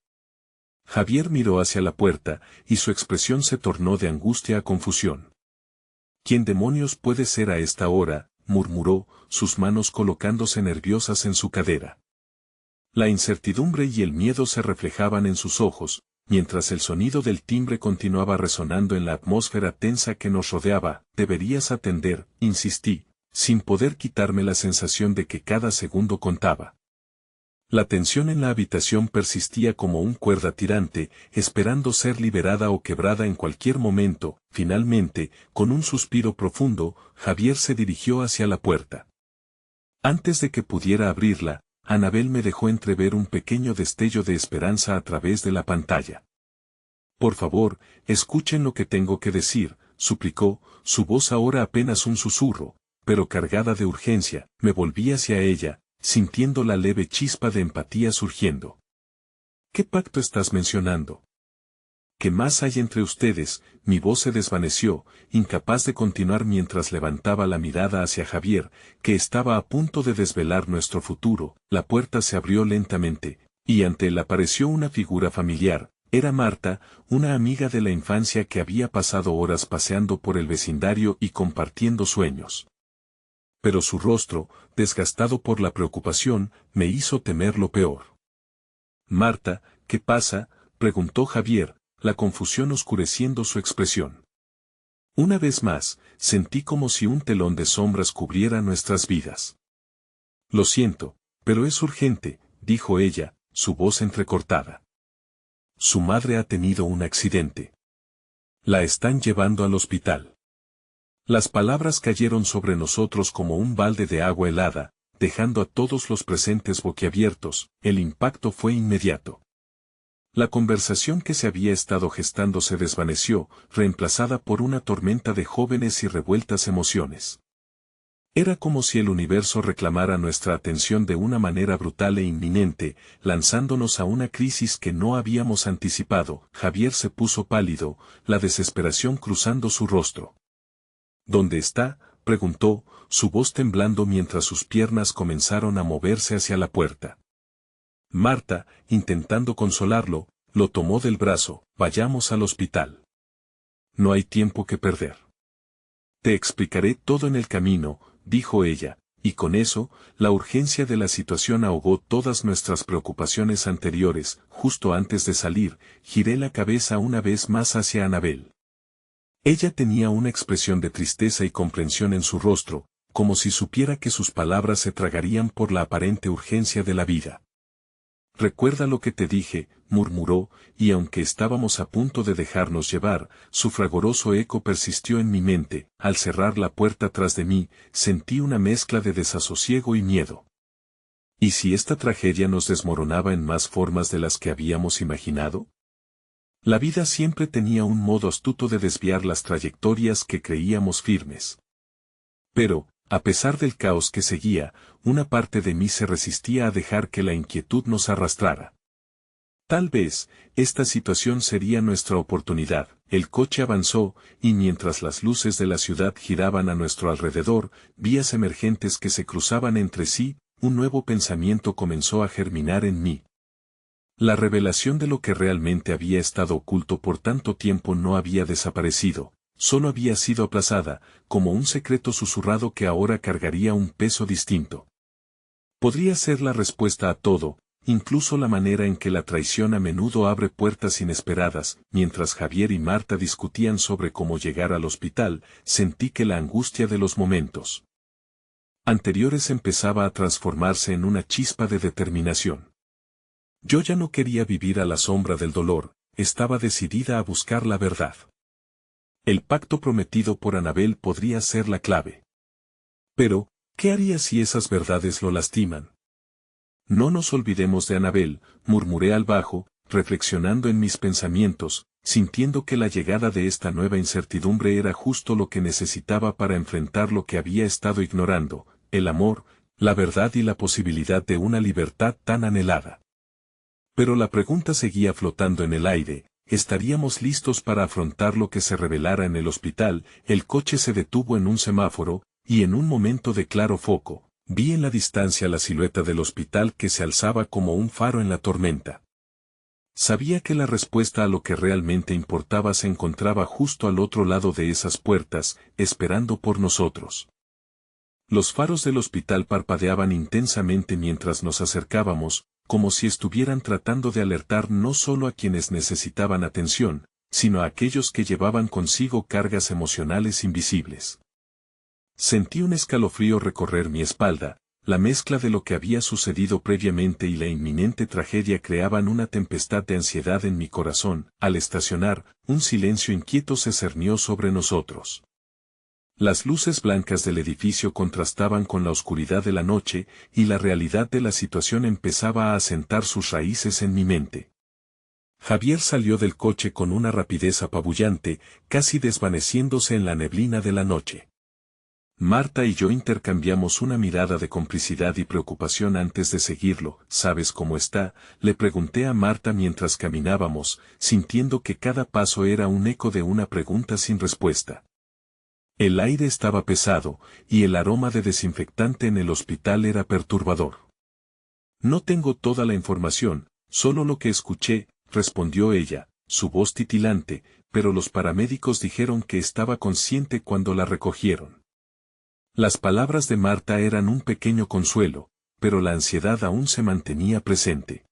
Javier miró hacia la puerta, y su expresión se tornó de angustia a confusión. ¿Quién demonios puede ser a esta hora?, murmuró, sus manos colocándose nerviosas en su cadera. La incertidumbre y el miedo se reflejaban en sus ojos, mientras el sonido del timbre continuaba resonando en la atmósfera tensa que nos rodeaba. Deberías atender, insistí, sin poder quitarme la sensación de que cada segundo contaba. La tensión en la habitación persistía como un cuerda tirante, esperando ser liberada o quebrada en cualquier momento. Finalmente, con un suspiro profundo, Javier se dirigió hacia la puerta. Antes de que pudiera abrirla, Anabel me dejó entrever un pequeño destello de esperanza a través de la pantalla. Por favor, escuchen lo que tengo que decir, suplicó, su voz ahora apenas un susurro, pero cargada de urgencia. Me volví hacia ella, sintiendo la leve chispa de empatía surgiendo. ¿Qué pacto estás mencionando? ¿Qué más hay entre ustedes? Mi voz se desvaneció, incapaz de continuar mientras levantaba la mirada hacia Javier, que estaba a punto de desvelar nuestro futuro. La puerta se abrió lentamente, y ante él apareció una figura familiar. Era Marta, una amiga de la infancia que había pasado horas paseando por el vecindario y compartiendo sueños. Pero su rostro, desgastado por la preocupación, me hizo temer lo peor. Marta, ¿qué pasa?, preguntó Javier, la confusión oscureciendo su expresión. Una vez más, sentí como si un telón de sombras cubriera nuestras vidas. Lo siento, pero es urgente, dijo ella, su voz entrecortada. Su madre ha tenido un accidente. La están llevando al hospital. Las palabras cayeron sobre nosotros como un balde de agua helada, dejando a todos los presentes boquiabiertos. El impacto fue inmediato. La conversación que se había estado gestando se desvaneció, reemplazada por una tormenta de jóvenes y revueltas emociones. Era como si el universo reclamara nuestra atención de una manera brutal e inminente, lanzándonos a una crisis que no habíamos anticipado. Javier se puso pálido, la desesperación cruzando su rostro. ¿Dónde está?, preguntó, su voz temblando mientras sus piernas comenzaron a moverse hacia la puerta. Marta, intentando consolarlo, lo tomó del brazo. Vayamos al hospital. No hay tiempo que perder. Te explicaré todo en el camino, dijo ella, y con eso, la urgencia de la situación ahogó todas nuestras preocupaciones anteriores. Justo antes de salir, giré la cabeza una vez más hacia Anabel. Ella tenía una expresión de tristeza y comprensión en su rostro, como si supiera que sus palabras se tragarían por la aparente urgencia de la vida. Recuerda lo que te dije, murmuró, y aunque estábamos a punto de dejarnos llevar, su fragoroso eco persistió en mi mente. Al cerrar la puerta tras de mí, sentí una mezcla de desasosiego y miedo. ¿Y si esta tragedia nos desmoronaba en más formas de las que habíamos imaginado? La vida siempre tenía un modo astuto de desviar las trayectorias que creíamos firmes. Pero, a pesar del caos que seguía, una parte de mí se resistía a dejar que la inquietud nos arrastrara. Tal vez, esta situación sería nuestra oportunidad. El coche avanzó, y mientras las luces de la ciudad giraban a nuestro alrededor, vías emergentes que se cruzaban entre sí, un nuevo pensamiento comenzó a germinar en mí. La revelación de lo que realmente había estado oculto por tanto tiempo no había desaparecido, solo había sido aplazada, como un secreto susurrado que ahora cargaría un peso distinto. Podría ser la respuesta a todo, incluso la manera en que la traición a menudo abre puertas inesperadas. Mientras Javier y Marta discutían sobre cómo llegar al hospital, sentí que la angustia de los momentos anteriores empezaba a transformarse en una chispa de determinación. Yo ya no quería vivir a la sombra del dolor, estaba decidida a buscar la verdad. El pacto prometido por Anabel podría ser la clave. Pero, ¿qué haría si esas verdades lo lastiman? No nos olvidemos de Anabel, murmuré al bajo, reflexionando en mis pensamientos, sintiendo que la llegada de esta nueva incertidumbre era justo lo que necesitaba para enfrentar lo que había estado ignorando, el amor, la verdad y la posibilidad de una libertad tan anhelada. Pero la pregunta seguía flotando en el aire, ¿estaríamos listos para afrontar lo que se revelara en el hospital? El coche se detuvo en un semáforo, y en un momento de claro foco, vi en la distancia la silueta del hospital que se alzaba como un faro en la tormenta. Sabía que la respuesta a lo que realmente importaba se encontraba justo al otro lado de esas puertas, esperando por nosotros. Los faros del hospital parpadeaban intensamente mientras nos acercábamos, como si estuvieran tratando de alertar no solo a quienes necesitaban atención, sino a aquellos que llevaban consigo cargas emocionales invisibles. Sentí un escalofrío recorrer mi espalda, la mezcla de lo que había sucedido previamente y la inminente tragedia creaban una tempestad de ansiedad en mi corazón. Al estacionar, un silencio inquieto se cernió sobre nosotros. Las luces blancas del edificio contrastaban con la oscuridad de la noche, y la realidad de la situación empezaba a asentar sus raíces en mi mente. Javier salió del coche con una rapidez apabullante, casi desvaneciéndose en la neblina de la noche. Marta y yo intercambiamos una mirada de complicidad y preocupación antes de seguirlo. ¿Sabes cómo está?, le pregunté a Marta mientras caminábamos, sintiendo que cada paso era un eco de una pregunta sin respuesta. El aire estaba pesado, y el aroma de desinfectante en el hospital era perturbador. No tengo toda la información, solo lo que escuché, respondió ella, su voz titilante, pero los paramédicos dijeron que estaba consciente cuando la recogieron. Las palabras de Marta eran un pequeño consuelo, pero la ansiedad aún se mantenía presente.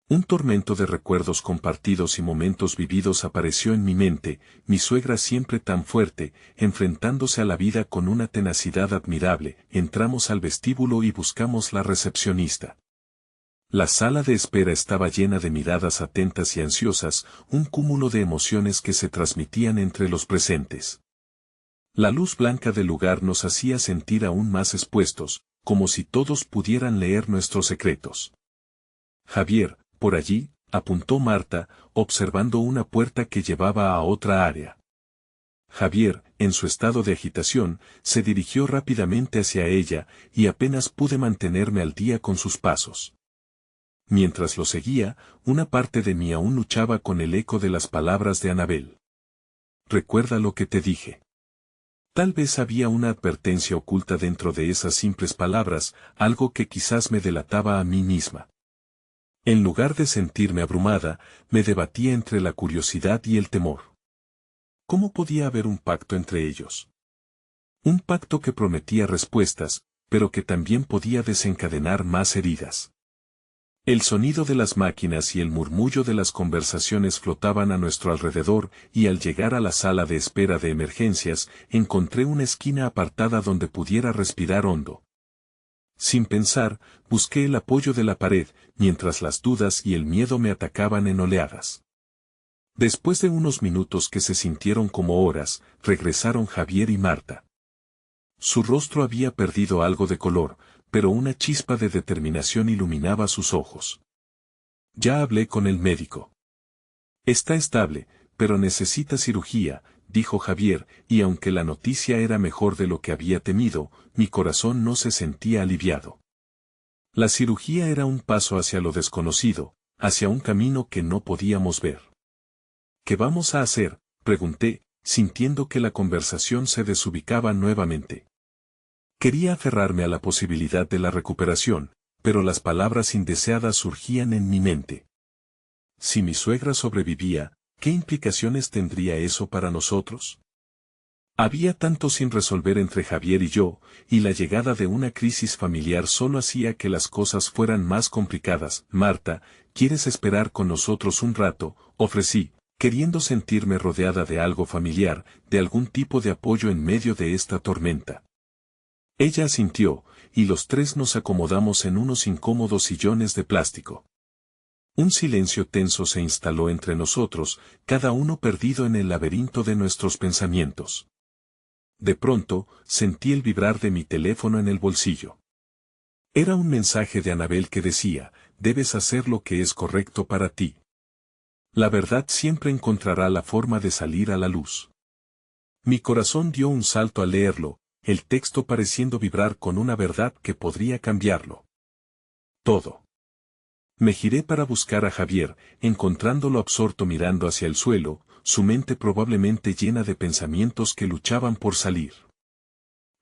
Un tormento de recuerdos compartidos y momentos vividos apareció en mi mente, mi suegra siempre tan fuerte, enfrentándose a la vida con una tenacidad admirable. Entramos al vestíbulo y buscamos la recepcionista. La sala de espera estaba llena de miradas atentas y ansiosas, un cúmulo de emociones que se transmitían entre los presentes. La luz blanca del lugar nos hacía sentir aún más expuestos, como si todos pudieran leer nuestros secretos. Javier, por allí, apuntó Marta, observando una puerta que llevaba a otra área. Javier, en su estado de agitación, se dirigió rápidamente hacia ella, y apenas pude mantenerme al día con sus pasos. Mientras lo seguía, una parte de mí aún luchaba con el eco de las palabras de Anabel. «Recuerda lo que te dije». Tal vez había una advertencia oculta dentro de esas simples palabras, algo que quizás me delataba a mí misma. En lugar de sentirme abrumada, me debatía entre la curiosidad y el temor. ¿Cómo podía haber un pacto entre ellos? Un pacto que prometía respuestas, pero que también podía desencadenar más heridas. El sonido de las máquinas y el murmullo de las conversaciones flotaban a nuestro alrededor, y al llegar a la sala de espera de emergencias, encontré una esquina apartada donde pudiera respirar hondo. Sin pensar, busqué el apoyo de la pared, mientras las dudas y el miedo me atacaban en oleadas. Después de unos minutos que se sintieron como horas, regresaron Javier y Marta. Su rostro había perdido algo de color, pero una chispa de determinación iluminaba sus ojos. «Ya hablé con el médico. Está estable, pero necesita cirugía, dijo Javier, y aunque la noticia era mejor de lo que había temido, mi corazón no se sentía aliviado. La cirugía era un paso hacia lo desconocido, hacia un camino que no podíamos ver. ¿Qué vamos a hacer?, pregunté, sintiendo que la conversación se desubicaba nuevamente. Quería aferrarme a la posibilidad de la recuperación, pero las palabras indeseadas surgían en mi mente. Si mi suegra sobrevivía, ¿qué implicaciones tendría eso para nosotros? Había tanto sin resolver entre Javier y yo, y la llegada de una crisis familiar solo hacía que las cosas fueran más complicadas. Marta, ¿quieres esperar con nosotros un rato?, ofrecí, queriendo sentirme rodeada de algo familiar, de algún tipo de apoyo en medio de esta tormenta. Ella asintió, y los tres nos acomodamos en unos incómodos sillones de plástico. Un silencio tenso se instaló entre nosotros, cada uno perdido en el laberinto de nuestros pensamientos. De pronto, sentí el vibrar de mi teléfono en el bolsillo. Era un mensaje de Anabel que decía: debes hacer lo que es correcto para ti. La verdad siempre encontrará la forma de salir a la luz. Mi corazón dio un salto al leerlo, el texto pareciendo vibrar con una verdad que podría cambiarlo todo. Me giré para buscar a Javier, encontrándolo absorto mirando hacia el suelo, su mente probablemente llena de pensamientos que luchaban por salir.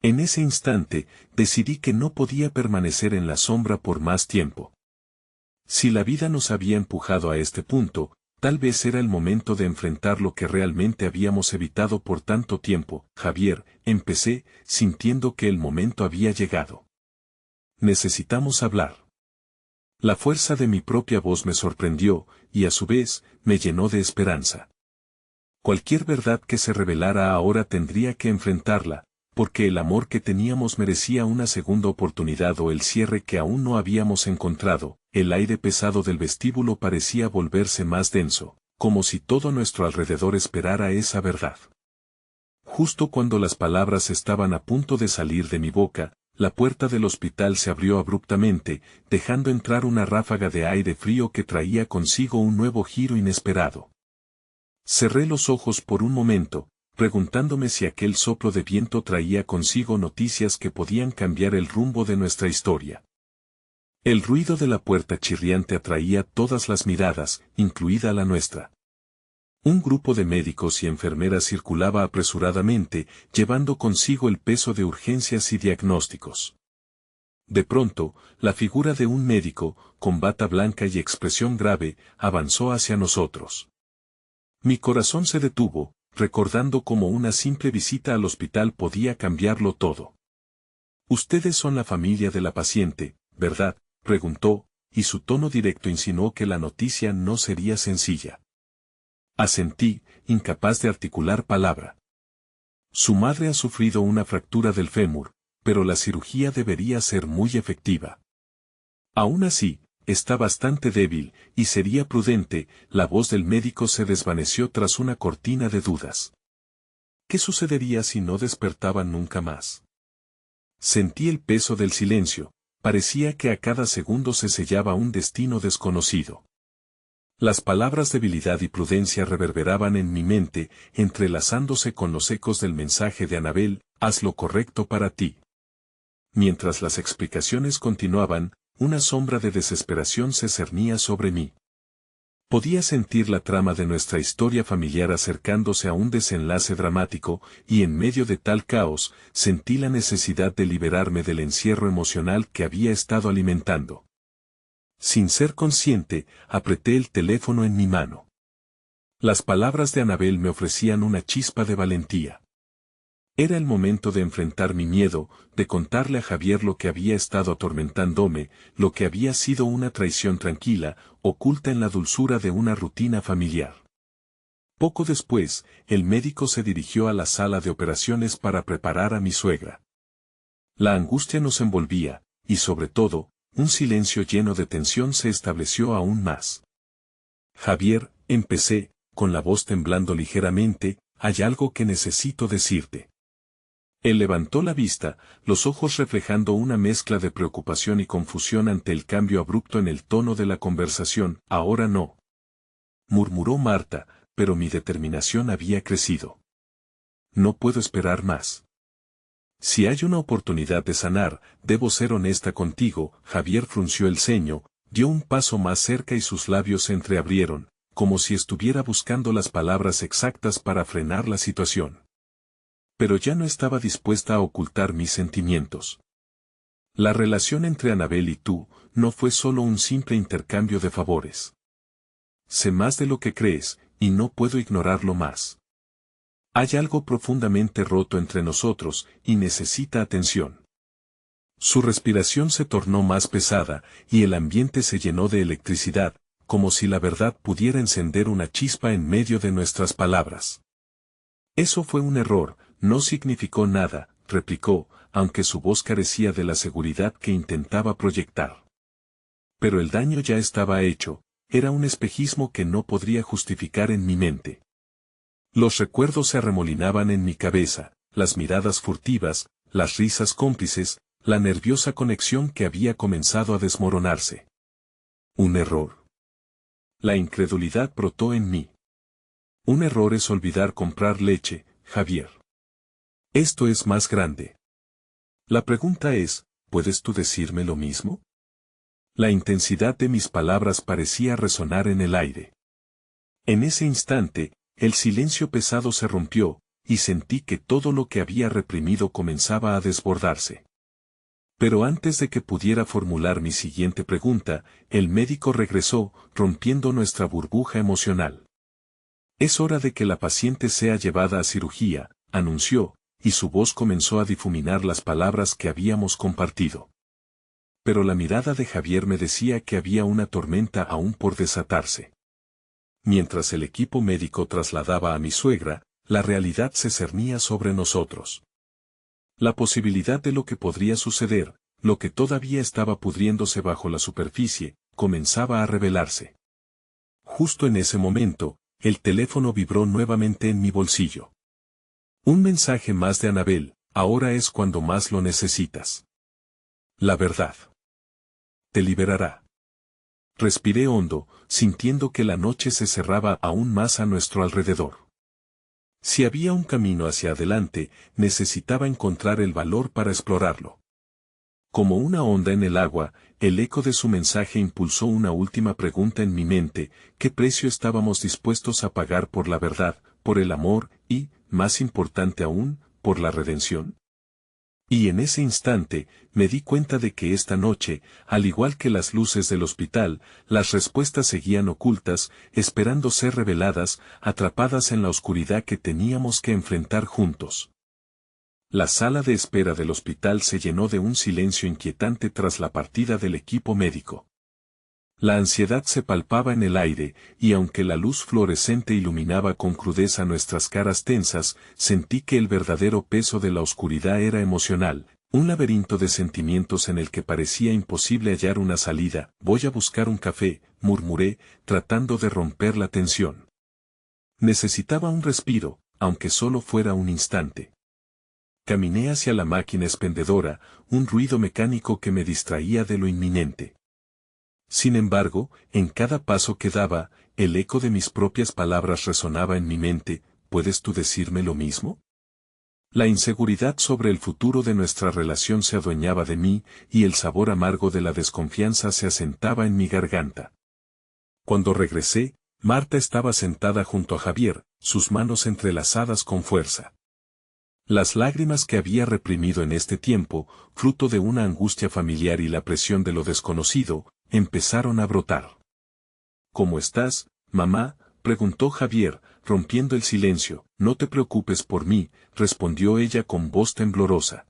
En ese instante, decidí que no podía permanecer en la sombra por más tiempo. Si la vida nos había empujado a este punto, tal vez era el momento de enfrentar lo que realmente habíamos evitado por tanto tiempo. Javier, empecé, sintiendo que el momento había llegado. Necesitamos hablar. La fuerza de mi propia voz me sorprendió, y a su vez, me llenó de esperanza. Cualquier verdad que se revelara ahora tendría que enfrentarla, porque el amor que teníamos merecía una segunda oportunidad o el cierre que aún no habíamos encontrado. El aire pesado del vestíbulo parecía volverse más denso, como si todo nuestro alrededor esperara esa verdad. Justo cuando las palabras estaban a punto de salir de mi boca, la puerta del hospital se abrió abruptamente, dejando entrar una ráfaga de aire frío que traía consigo un nuevo giro inesperado. Cerré los ojos por un momento, preguntándome si aquel soplo de viento traía consigo noticias que podían cambiar el rumbo de nuestra historia. El ruido de la puerta chirriante atraía todas las miradas, incluida la nuestra. Un grupo de médicos y enfermeras circulaba apresuradamente, llevando consigo el peso de urgencias y diagnósticos. De pronto, la figura de un médico, con bata blanca y expresión grave, avanzó hacia nosotros. Mi corazón se detuvo, recordando cómo una simple visita al hospital podía cambiarlo todo. Ustedes son la familia de la paciente, ¿verdad?, preguntó, y su tono directo insinuó que la noticia no sería sencilla. Asentí, incapaz de articular palabra. Su madre ha sufrido una fractura del fémur, pero la cirugía debería ser muy efectiva. Aún así, está bastante débil, y sería prudente. La voz del médico se desvaneció tras una cortina de dudas. ¿Qué sucedería si no despertaban nunca más? Sentí el peso del silencio, parecía que a cada segundo se sellaba un destino desconocido. Las palabras debilidad y prudencia reverberaban en mi mente, entrelazándose con los ecos del mensaje de Anabel: haz lo correcto para ti. Mientras las explicaciones continuaban, una sombra de desesperación se cernía sobre mí. Podía sentir la trama de nuestra historia familiar acercándose a un desenlace dramático, y en medio de tal caos, sentí la necesidad de liberarme del encierro emocional que había estado alimentando. Sin ser consciente, apreté el teléfono en mi mano. Las palabras de Anabel me ofrecían una chispa de valentía. Era el momento de enfrentar mi miedo, de contarle a Javier lo que había estado atormentándome, lo que había sido una traición tranquila, oculta en la dulzura de una rutina familiar. Poco después, el médico se dirigió a la sala de operaciones para preparar a mi suegra. La angustia nos envolvía, y sobre todo, un silencio lleno de tensión se estableció aún más. Javier, empecé, con la voz temblando ligeramente, hay algo que necesito decirte. Él levantó la vista, los ojos reflejando una mezcla de preocupación y confusión ante el cambio abrupto en el tono de la conversación. Ahora no. murmuró Marta, pero mi determinación había crecido. No puedo esperar más. Si hay una oportunidad de sanar, debo ser honesta contigo. Javier frunció el ceño, dio un paso más cerca y sus labios se entreabrieron, como si estuviera buscando las palabras exactas para frenar la situación. Pero ya no estaba dispuesta a ocultar mis sentimientos. La relación entre Anabel y tú no fue solo un simple intercambio de favores. Sé más de lo que crees, y no puedo ignorarlo más. Hay algo profundamente roto entre nosotros, y necesita atención. Su respiración se tornó más pesada, y el ambiente se llenó de electricidad, como si la verdad pudiera encender una chispa en medio de nuestras palabras. Eso fue un error, no significó nada, replicó, aunque su voz carecía de la seguridad que intentaba proyectar. Pero el daño ya estaba hecho, era un espejismo que no podría justificar en mi mente. Los recuerdos se arremolinaban en mi cabeza, las miradas furtivas, las risas cómplices, la nerviosa conexión que había comenzado a desmoronarse. Un error. La incredulidad brotó en mí. Un error es olvidar comprar leche, Javier. Esto es más grande. La pregunta es, ¿puedes tú decirme lo mismo? La intensidad de mis palabras parecía resonar en el aire. En ese instante, el silencio pesado se rompió, y sentí que todo lo que había reprimido comenzaba a desbordarse. Pero antes de que pudiera formular mi siguiente pregunta, el médico regresó, rompiendo nuestra burbuja emocional. Es hora de que la paciente sea llevada a cirugía, anunció, y su voz comenzó a difuminar las palabras que habíamos compartido. Pero la mirada de Javier me decía que había una tormenta aún por desatarse. Mientras el equipo médico trasladaba a mi suegra, la realidad se cernía sobre nosotros. La posibilidad de lo que podría suceder, lo que todavía estaba pudriéndose bajo la superficie, comenzaba a revelarse. Justo en ese momento, el teléfono vibró nuevamente en mi bolsillo. Un mensaje más de Anabel, ahora es cuando más lo necesitas. La verdad te liberará. Respiré hondo, sintiendo que la noche se cerraba aún más a nuestro alrededor. Si había un camino hacia adelante, necesitaba encontrar el valor para explorarlo. Como una onda en el agua, el eco de su mensaje impulsó una última pregunta en mi mente: ¿qué precio estábamos dispuestos a pagar por la verdad, por el amor y, más importante aún, por la redención? Y en ese instante, me di cuenta de que esta noche, al igual que las luces del hospital, las respuestas seguían ocultas, esperando ser reveladas, atrapadas en la oscuridad que teníamos que enfrentar juntos. La sala de espera del hospital se llenó de un silencio inquietante tras la partida del equipo médico. La ansiedad se palpaba en el aire, y aunque la luz fluorescente iluminaba con crudeza nuestras caras tensas, sentí que el verdadero peso de la oscuridad era emocional, un laberinto de sentimientos en el que parecía imposible hallar una salida. Voy a buscar un café, murmuré, tratando de romper la tensión. Necesitaba un respiro, aunque solo fuera un instante. Caminé hacia la máquina expendedora, un ruido mecánico que me distraía de lo inminente. Sin embargo, en cada paso que daba, el eco de mis propias palabras resonaba en mi mente: ¿puedes tú decirme lo mismo? La inseguridad sobre el futuro de nuestra relación se adueñaba de mí, y el sabor amargo de la desconfianza se asentaba en mi garganta. Cuando regresé, Marta estaba sentada junto a Javier, sus manos entrelazadas con fuerza. Las lágrimas que había reprimido en este tiempo, fruto de una angustia familiar y la presión de lo desconocido, empezaron a brotar. ¿Cómo estás, mamá?, preguntó Javier, rompiendo el silencio. No te preocupes por mí, respondió ella con voz temblorosa.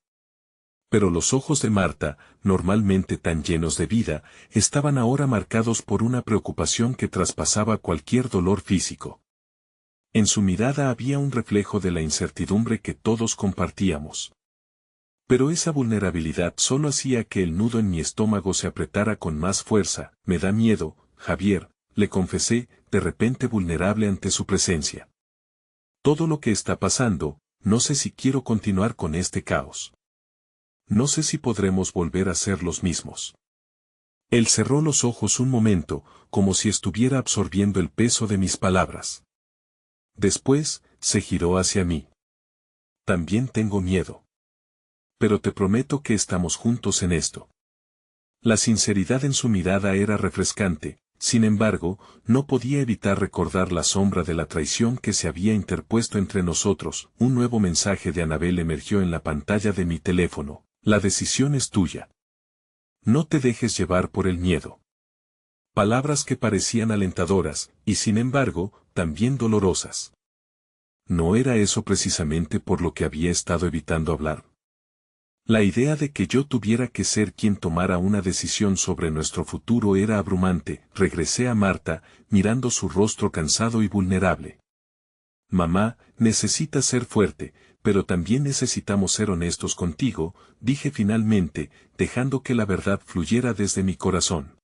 Pero los ojos de Marta, normalmente tan llenos de vida, estaban ahora marcados por una preocupación que traspasaba cualquier dolor físico. En su mirada había un reflejo de la incertidumbre que todos compartíamos. Pero esa vulnerabilidad solo hacía que el nudo en mi estómago se apretara con más fuerza. Me da miedo, Javier, le confesé, de repente vulnerable ante su presencia. Todo lo que está pasando, no sé si quiero continuar con este caos. No sé si podremos volver a ser los mismos. Él cerró los ojos un momento, como si estuviera absorbiendo el peso de mis palabras. Después, se giró hacia mí. También tengo miedo. Pero te prometo que estamos juntos en esto. La sinceridad en su mirada era refrescante, sin embargo, no podía evitar recordar la sombra de la traición que se había interpuesto entre nosotros. Un nuevo mensaje de Anabel emergió en la pantalla de mi teléfono. La decisión es tuya. No te dejes llevar por el miedo. Palabras que parecían alentadoras, y sin embargo, también dolorosas. ¿No era eso precisamente por lo que había estado evitando hablar? La idea de que yo tuviera que ser quien tomara una decisión sobre nuestro futuro era abrumante. Regresé a Marta, mirando su rostro cansado y vulnerable. Mamá, necesitas ser fuerte, pero también necesitamos ser honestos contigo, dije finalmente, dejando que la verdad fluyera desde mi corazón.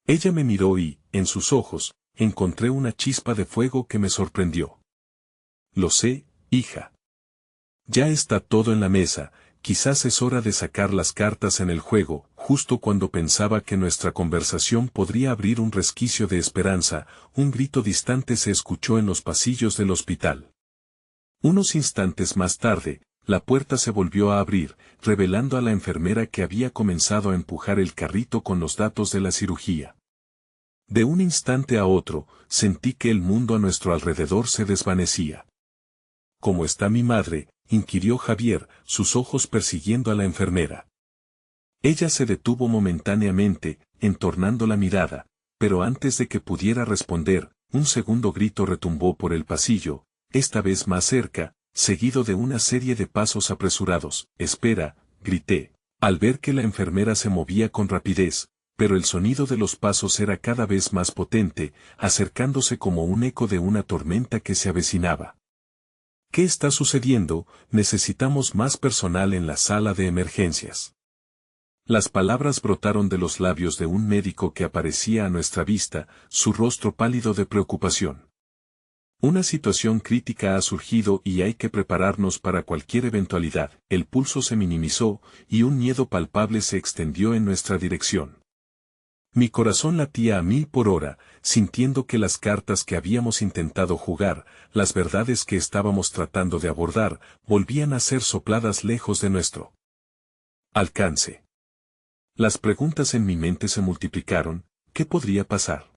Ella me miró y, en sus ojos, encontré una chispa de fuego que me sorprendió. Lo sé, hija. Ya está todo en la mesa. Quizás es hora de sacar las cartas en el juego. Justo cuando pensaba que nuestra conversación podría abrir un resquicio de esperanza, un grito distante se escuchó en los pasillos del hospital. Unos instantes más tarde, la puerta se volvió a abrir, revelando a la enfermera que había comenzado a empujar el carrito con los datos de la cirugía. De un instante a otro, sentí que el mundo a nuestro alrededor se desvanecía. ¿Cómo está mi madre?, inquirió Javier, sus ojos persiguiendo a la enfermera. Ella se detuvo momentáneamente, entornando la mirada, pero antes de que pudiera responder, un segundo grito retumbó por el pasillo, esta vez más cerca, seguido de una serie de pasos apresurados. Espera, grité, al ver que la enfermera se movía con rapidez, pero el sonido de los pasos era cada vez más potente, acercándose como un eco de una tormenta que se avecinaba. ¿Qué está sucediendo? Necesitamos más personal en la sala de emergencias. Las palabras brotaron de los labios de un médico que aparecía a nuestra vista, su rostro pálido de preocupación. Una situación crítica ha surgido y hay que prepararnos para cualquier eventualidad. El pulso se minimizó y un miedo palpable se extendió en nuestra dirección. Mi corazón latía a 1000 por hora, sintiendo que las cartas que habíamos intentado jugar, las verdades que estábamos tratando de abordar, volvían a ser sopladas lejos de nuestro alcance. Las preguntas en mi mente se multiplicaron. ¿Qué podría pasar?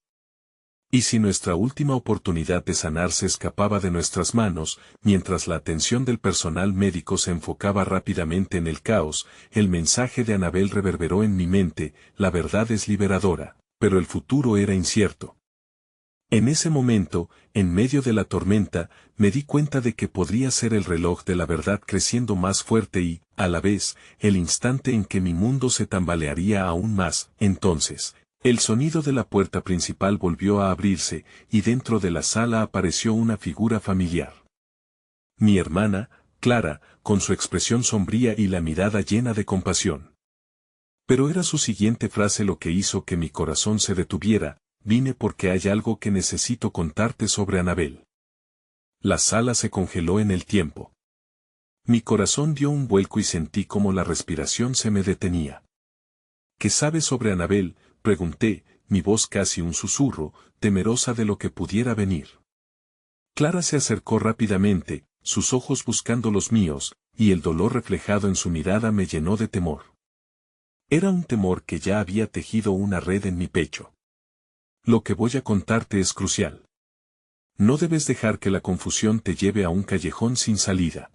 ¿Y si nuestra última oportunidad de sanar se escapaba de nuestras manos? Mientras la atención del personal médico se enfocaba rápidamente en el caos, el mensaje de Anabel reverberó en mi mente: la verdad es liberadora, pero el futuro era incierto. En ese momento, en medio de la tormenta, me di cuenta de que podría ser el reloj de la verdad creciendo más fuerte y, a la vez, el instante en que mi mundo se tambalearía aún más. Entonces, el sonido de la puerta principal volvió a abrirse, y dentro de la sala apareció una figura familiar. Mi hermana, Clara, con su expresión sombría y la mirada llena de compasión. Pero era su siguiente frase lo que hizo que mi corazón se detuviera: vine porque hay algo que necesito contarte sobre Anabel. La sala se congeló en el tiempo. Mi corazón dio un vuelco y sentí como la respiración se me detenía. ¿Qué sabes sobre Anabel?, pregunté, mi voz casi un susurro, temerosa de lo que pudiera venir. Clara se acercó rápidamente, sus ojos buscando los míos, y el dolor reflejado en su mirada me llenó de temor. Era un temor que ya había tejido una red en mi pecho. Lo que voy a contarte es crucial. No debes dejar que la confusión te lleve a un callejón sin salida.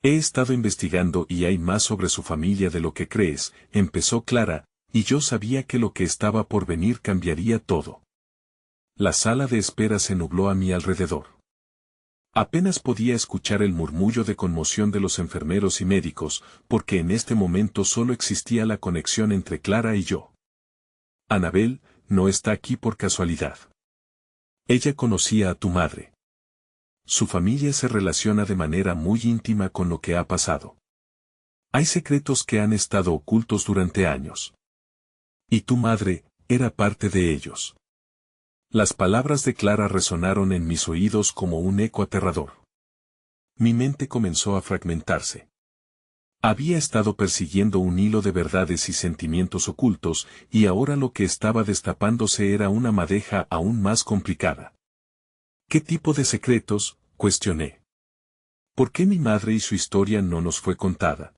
He estado investigando y hay más sobre su familia de lo que crees, empezó Clara, y yo sabía que lo que estaba por venir cambiaría todo. La sala de espera se nubló a mi alrededor. Apenas podía escuchar el murmullo de conmoción de los enfermeros y médicos, porque en este momento solo existía la conexión entre Clara y yo. Anabel no está aquí por casualidad. Ella conocía a tu madre. Su familia se relaciona de manera muy íntima con lo que ha pasado. Hay secretos que han estado ocultos durante años. Y tu madre era parte de ellos. Las palabras de Clara resonaron en mis oídos como un eco aterrador. Mi mente comenzó a fragmentarse. Había estado persiguiendo un hilo de verdades y sentimientos ocultos, y ahora lo que estaba destapándose era una madeja aún más complicada. ¿Qué tipo de secretos?, cuestioné. ¿Por qué mi madre y su historia no nos fue contada?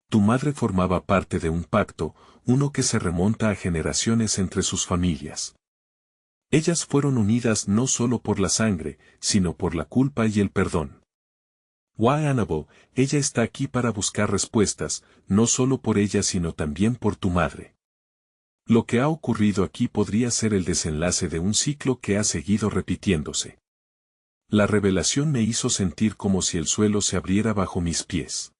Tu madre formaba parte de un pacto, uno que se remonta a generaciones entre sus familias. Ellas fueron unidas no solo por la sangre, sino por la culpa y el perdón. Annabelle, ella está aquí para buscar respuestas, no solo por ella sino también por tu madre. Lo que ha ocurrido aquí podría ser el desenlace de un ciclo que ha seguido repitiéndose. La revelación me hizo sentir como si el suelo se abriera bajo mis pies.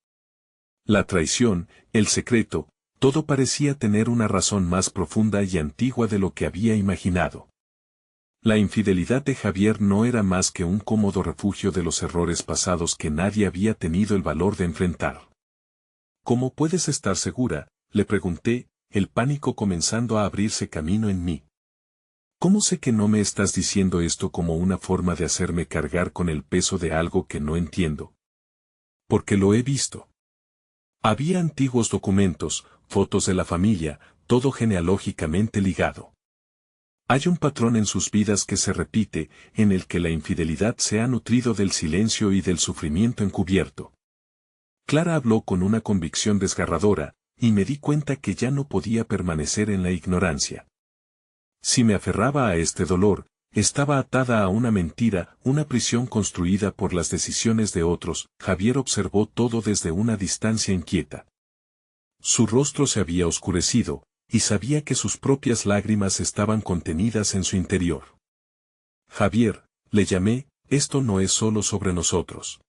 La traición, el secreto, todo parecía tener una razón más profunda y antigua de lo que había imaginado. La infidelidad de Javier no era más que un cómodo refugio de los errores pasados que nadie había tenido el valor de enfrentar. ¿Cómo puedes estar segura?, le pregunté, el pánico comenzando a abrirse camino en mí. ¿Cómo sé que no me estás diciendo esto como una forma de hacerme cargar con el peso de algo que no entiendo? Porque lo he visto. Había antiguos documentos, fotos de la familia, todo genealógicamente ligado. Hay un patrón en sus vidas que se repite, en el que la infidelidad se ha nutrido del silencio y del sufrimiento encubierto. Clara habló con una convicción desgarradora, y me di cuenta que ya no podía permanecer en la ignorancia. Si me aferraba a este dolor, estaba atada a una mentira, una prisión construida por las decisiones de otros. Javier observó todo desde una distancia inquieta. Su rostro se había oscurecido, y sabía que sus propias lágrimas estaban contenidas en su interior. Javier, le llamé, esto no es solo sobre nosotros.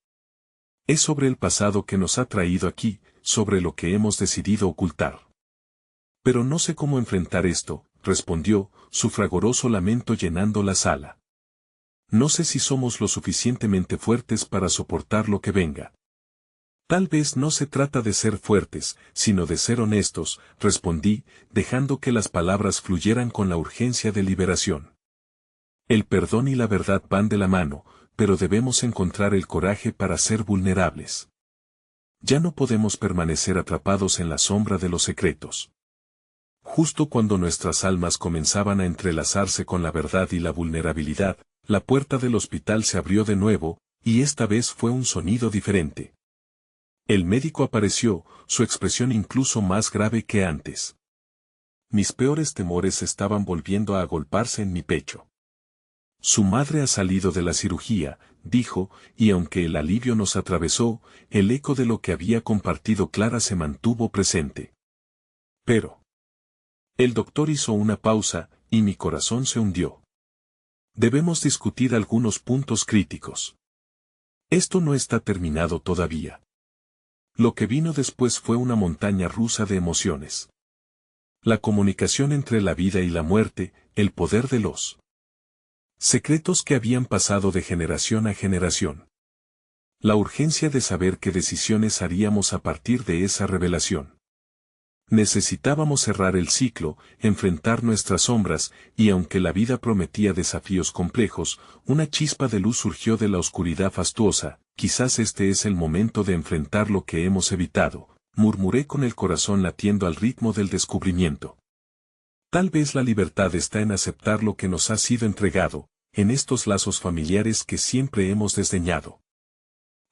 Es sobre el pasado que nos ha traído aquí, sobre lo que hemos decidido ocultar. Pero no sé cómo enfrentar esto, respondió, su fragoroso lamento llenando la sala. No sé si somos lo suficientemente fuertes para soportar lo que venga. Tal vez no se trata de ser fuertes, sino de ser honestos, respondí, dejando que las palabras fluyeran con la urgencia de liberación. El perdón y la verdad van de la mano, pero debemos encontrar el coraje para ser vulnerables. Ya no podemos permanecer atrapados en la sombra de los secretos. Justo cuando nuestras almas comenzaban a entrelazarse con la verdad y la vulnerabilidad, la puerta del hospital se abrió de nuevo, y esta vez fue un sonido diferente. El médico apareció, su expresión incluso más grave que antes. Mis peores temores estaban volviendo a agolparse en mi pecho. Su madre ha salido de la cirugía, dijo, y aunque el alivio nos atravesó, el eco de lo que había compartido Clara se mantuvo presente. Pero el doctor hizo una pausa, y mi corazón se hundió. Debemos discutir algunos puntos críticos. Esto no está terminado todavía. Lo que vino después fue una montaña rusa de emociones. La comunicación entre la vida y la muerte, el poder de los secretos que habían pasado de generación a generación. La urgencia de saber qué decisiones haríamos a partir de esa revelación. Necesitábamos cerrar el ciclo, enfrentar nuestras sombras, y aunque la vida prometía desafíos complejos, una chispa de luz surgió de la oscuridad fastuosa. Quizás este es el momento de enfrentar lo que hemos evitado, murmuré con el corazón latiendo al ritmo del descubrimiento. Tal vez la libertad está en aceptar lo que nos ha sido entregado, en estos lazos familiares que siempre hemos desdeñado.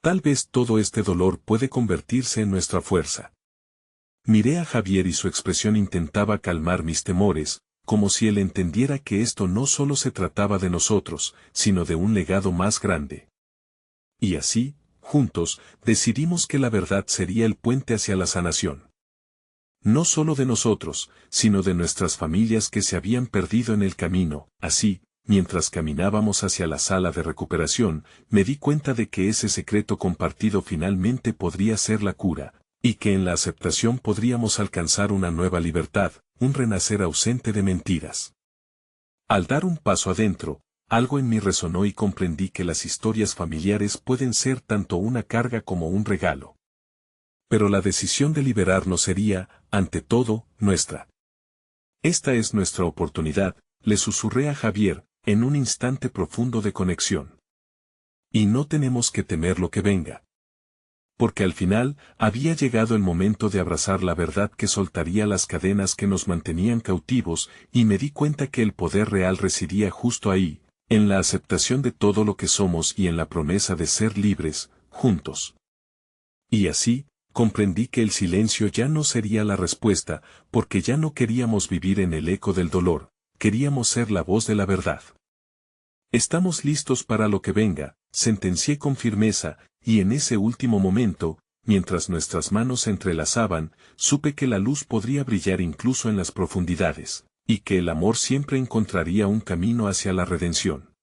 Tal vez todo este dolor puede convertirse en nuestra fuerza. Miré a Javier y su expresión intentaba calmar mis temores, como si él entendiera que esto no solo se trataba de nosotros, sino de un legado más grande. Y así, juntos, decidimos que la verdad sería el puente hacia la sanación. No solo de nosotros, sino de nuestras familias que se habían perdido en el camino. Así, mientras caminábamos hacia la sala de recuperación, me di cuenta de que ese secreto compartido finalmente podría ser la cura, y que en la aceptación podríamos alcanzar una nueva libertad, un renacer ausente de mentiras. Al dar un paso adentro, algo en mí resonó y comprendí que las historias familiares pueden ser tanto una carga como un regalo. Pero la decisión de liberarnos sería, ante todo, nuestra. Esta es nuestra oportunidad, le susurré a Javier, en un instante profundo de conexión. Y no tenemos que temer lo que venga. porque al final había llegado el momento de abrazar la verdad que soltaría las cadenas que nos mantenían cautivos, y me di cuenta que el poder real residía justo ahí, en la aceptación de todo lo que somos y en la promesa de ser libres, juntos. Y así, comprendí que el silencio ya no sería la respuesta, porque ya no queríamos vivir en el eco del dolor, queríamos ser la voz de la verdad. Estamos listos para lo que venga, sentencié con firmeza, y en ese último momento, mientras nuestras manos se entrelazaban, supe que la luz podría brillar incluso en las profundidades, y que el amor siempre encontraría un camino hacia la redención.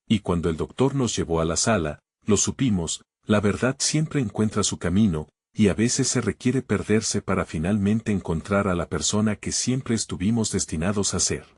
Y cuando el doctor nos llevó a la sala, lo supimos, la verdad siempre encuentra su camino, y a veces se requiere perderse para finalmente encontrar a la persona que siempre estuvimos destinados a ser.